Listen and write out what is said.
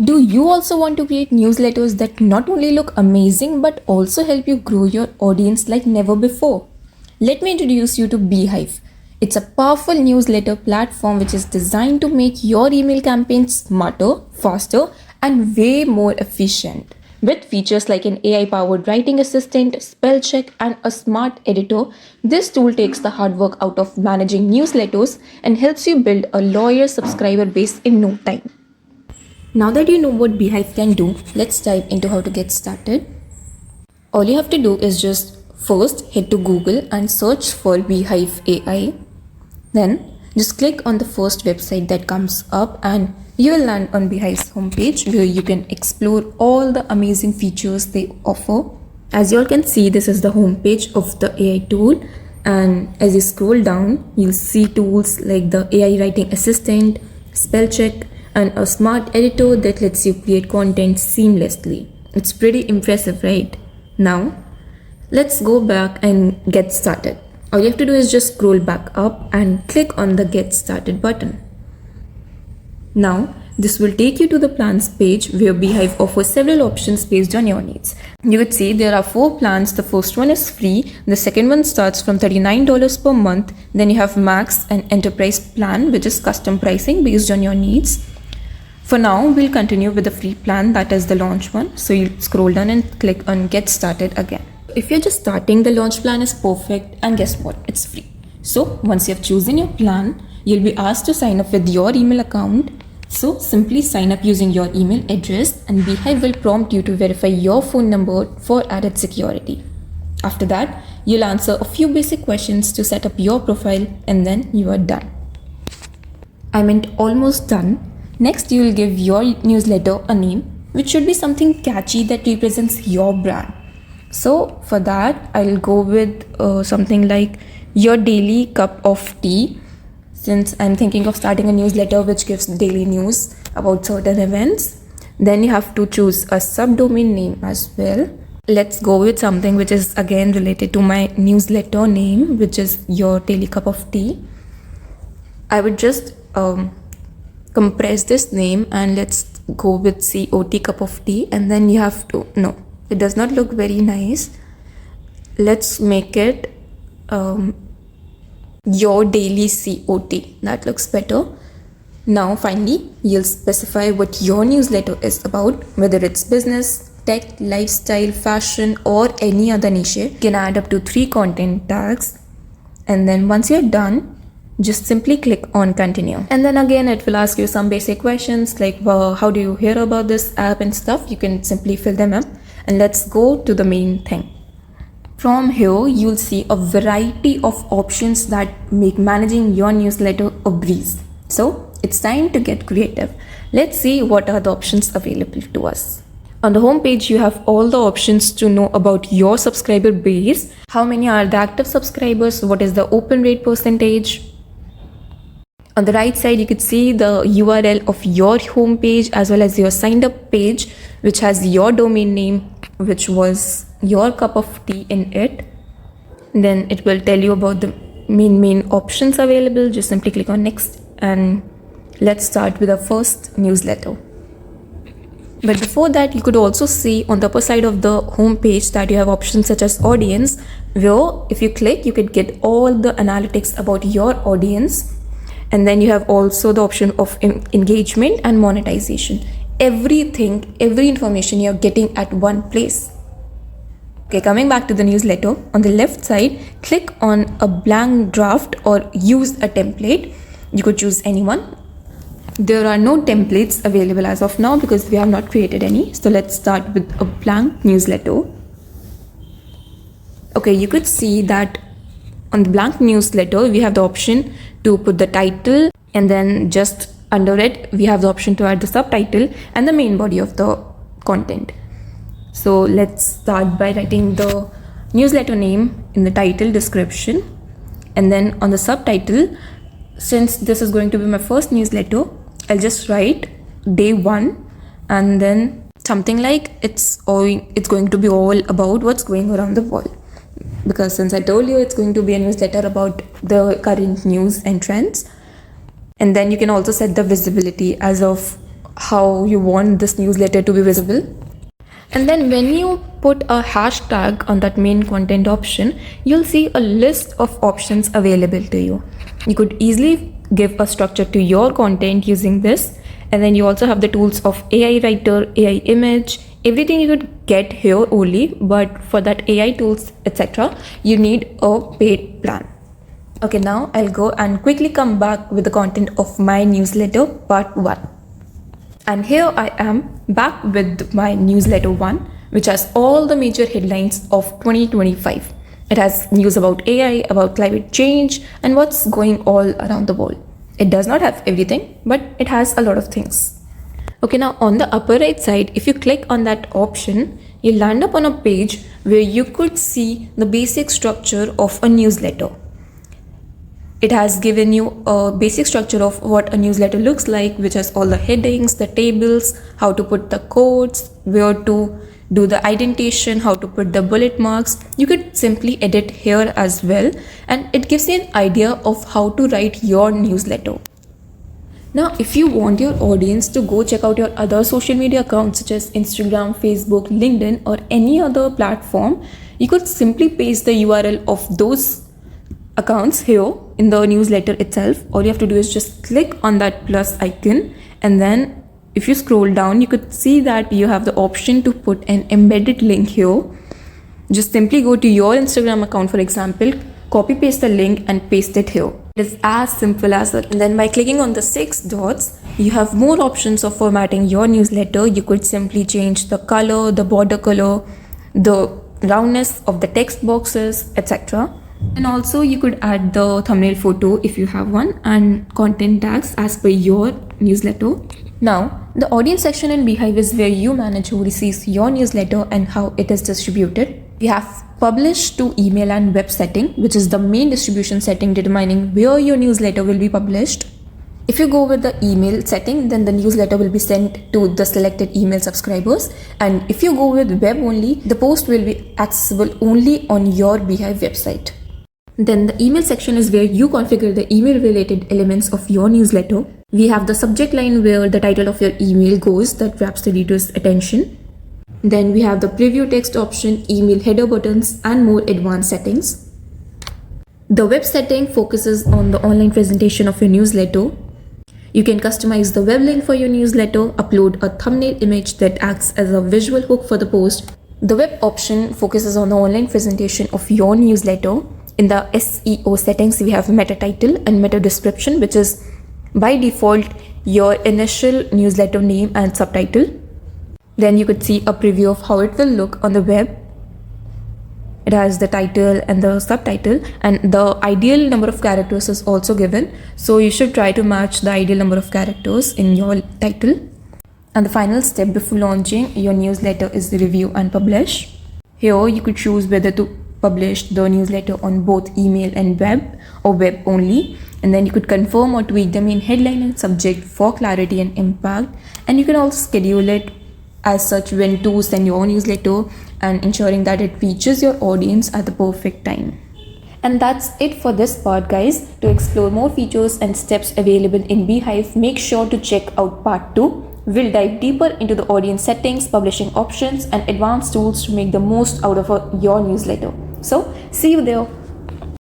Do you also want to create newsletters that not only look amazing but also help you grow your audience like never before? Let me introduce you to Beehiiv. It's a powerful newsletter platform which is designed to make your email campaigns smarter, faster, and way more efficient. With features like an AI powered writing assistant, spell check, and a smart editor, this tool takes the hard work out of managing newsletters and helps you build a loyal subscriber base in no time. Now that you know what Beehiiv can do, let's dive into how to get started. All you have to do is just first head to Google and search for Beehiiv AI. Then just click on the first website that comes up and you will land on Beehiv's homepage where you can explore all the amazing features they offer. As you all can see, this is the homepage of the AI tool, and as you scroll down, you'll see tools like the AI writing assistant, spell check, and a smart editor that lets you create content seamlessly. It's pretty impressive, right? Now, let's go back and get started. All you have to do is just scroll back up and click on the Get Started button. Now, this will take you to the plans page where Beehiiv offers several options based on your needs. You could see there are 4 plans. The first one is free. The second one starts from $39 per month. Then you have Max and Enterprise plan, which is custom pricing based on your needs. For now, we'll continue with the free plan, that is the launch one. So you scroll down and click on Get Started again. If you're just starting, the launch plan is perfect, and guess what? It's free. So once you have chosen your plan, you'll be asked to sign up with your email account. So simply sign up using your email address and Beehiiv will prompt you to verify your phone number for added security. After that, you'll answer a few basic questions to set up your profile and then you are done. I meant almost done. Next, you will give your newsletter a name, which should be something catchy that represents your brand. So for that, I'll go with something like Your Daily Cup of Tea, since I'm thinking of starting a newsletter which gives daily news about certain events. Then you have to choose a subdomain name as well. Let's go with something which is again related to my newsletter name, which is Your Daily Cup of Tea. I would just compress this name and let's go with COT cup of tea, and then you have to, no, it does not look very nice. Let's make it Your Daily COT. That looks better. Now finally, you'll specify what your newsletter is about, whether it's business, tech, lifestyle, fashion, or any other niche. You can add up to 3 content tags, and then once you're done, just simply click on continue. And then again, it will ask you some basic questions like how do you hear about this app and stuff. You can simply fill them up, and let's go to the main thing. From here, you'll see a variety of options that make managing your newsletter a breeze. So it's time to get creative. Let's see what are the options available to us. On the home page, you have all the options to know about your subscriber base. How many are the active subscribers? What is the open rate percentage? On the right side, you could see the URL of your home page as well as your signed up page, which has your domain name, which was Your Cup of Tea in it. Then it will tell you about the main options available. Just simply click on next, and let's start with the first newsletter. But before that, you could also see on the upper side of the home page that you have options such as audience, where if you click, you could get all the analytics about your audience. And then you have also the option of engagement and monetization. Everything, every information you're getting at one place. Okay, coming back to the newsletter, on the left side, click on a blank draft or use a template. You could choose anyone. There are no templates available as of now because we have not created any. So let's start with a blank newsletter. Okay, you could see that on the blank newsletter, we have the option to put the title, and then just under it, we have the option to add the subtitle and the main body of the content. So let's start by writing the newsletter name in the title description. And then on the subtitle, since this is going to be my first newsletter, I'll just write day 1 and then something like it's going to be all about what's going around the world. Because since I told you it's going to be a newsletter about the current news and trends. And then you can also set the visibility as of how you want this newsletter to be visible. And then when you put a hashtag on that main content option, you'll see a list of options available to you. You could easily give a structure to your content using this. And then you also have the tools of AI writer, AI image, everything you could get here only. But for that AI tools, etc., you need a paid plan. Okay, now I'll go and quickly come back with the content of my newsletter part 1. And here I am back with my newsletter 1, which has all the major headlines of 2025. It has news about AI, about climate change, and what's going all around the world. It does not have everything, but it has a lot of things. Okay, now on the upper right side, if you click on that option, you land up on a page where you could see the basic structure of a newsletter. It has given you a basic structure of what a newsletter looks like, which has all the headings, the tables, how to put the quotes, where to do the indentation, how to put the bullet marks. You could simply edit here as well, and it gives you an idea of how to write your newsletter. Now, if you want your audience to go check out your other social media accounts such as Instagram, Facebook, LinkedIn, or any other platform, you could simply paste the URL of those accounts here in the newsletter itself. All you have to do is just click on that plus icon, and then if you scroll down, you could see that you have the option to put an embedded link here. Just simply go to your Instagram account, for example, copy paste the link and paste it here. It is as simple as that. And then by clicking on the 6 dots, you have more options of formatting your newsletter. You could simply change the color, the border color, the roundness of the text boxes, etc. And also you could add the thumbnail photo if you have one, and content tags as per your newsletter. Now, the audience section in Beehiiv is where you manage who receives your newsletter and how it is distributed. We have publish to email and web setting, which is the main distribution setting determining where your newsletter will be published. If you go with the email setting, then the newsletter will be sent to the selected email subscribers. And if you go with web only, the post will be accessible only on your Beehiiv website. Then the email section is where you configure the email related elements of your newsletter. We have the subject line where the title of your email goes, that grabs the reader's attention. Then we have the preview text option, email header buttons, and more advanced settings. The web setting focuses on the online presentation of your newsletter. You can customize the web link for your newsletter, upload a thumbnail image that acts as a visual hook for the post. The web option focuses on the online presentation of your newsletter. In the SEO settings, we have meta title and meta description, which is by default your initial newsletter name and subtitle. Then you could see a preview of how it will look on the web. It has the title and the subtitle, and the ideal number of characters is also given. So you should try to match the ideal number of characters in your title. And the final step before launching your newsletter is the review and publish. Here you could choose whether to publish the newsletter on both email and web, or web only. And then you could confirm or tweak the main headline and subject for clarity and impact. And you can also schedule it as such when to send your newsletter, and ensuring that it reaches your audience at the perfect time. And that's it for this part, guys. To explore more features and steps available in Beehiiv, make sure to check out part 2. We'll dive deeper into the audience settings, publishing options, and advanced tools to make the most out of your newsletter. So, see you there.